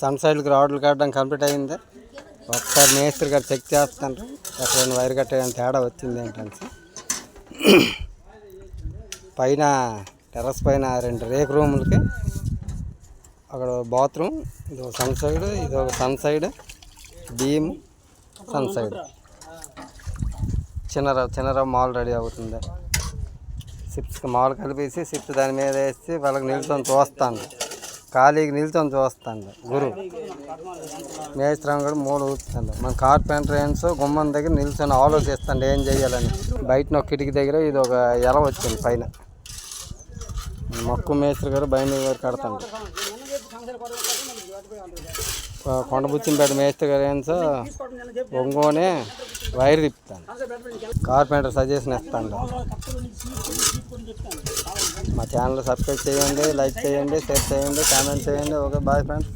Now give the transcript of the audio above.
Sun సైడ్కి రాడ్లు కట్టడం కంప్లీట్ అయింది. ఒకసారి మేస్త్రి గారు చెక్ చేస్తాను ఎక్కడైనా వైర్ కట్టేయడానికి తేడా వచ్చింది ఏంటంటే. పైన టెర్రస్ పైన 2 రేక్ రూములకి అక్కడ బాత్రూమ్, ఇది ఒక సన్ సైడ్, ఇది ఒక sun side, beam sun side. Chinnarao మాల్ రెడీ అవుతుంది. సిప్స్కి మాల్ కలిపేసి సిప్స్ దాని మీద వేసి వాళ్ళకి నిల్చొని చూస్తాను, ఖాళీకి నిల్చొని చూస్తాను. గురు మేస్త్రం కూడా మూల ఊపుతాడు. మన కార్పెంటర్ ఏన్స్ గుమ్మం దగ్గర నిల్చొని ఆలోచిస్తాడు ఏం చేయాలని. బయట ఒక కిటికీ దగ్గర ఇది ఒక ఎల వచ్చింది పైన. మక్కు మేస్త్రి గారు బైండింగ్ గారు కడతాడు. కొండబుచ్చింపేట మేస్త్రి గారు ఏన్స్ ఒంగోనే వైర్ తిప్పుతాను. కార్పెంటర్ సజెషన్ ఇస్తాను. మా ఛానల్ సబ్స్క్రైబ్ చేయండి, లైక్ చేయండి, షేర్ చేయండి, కామెంట్ చేయండి. Okay, bye friends.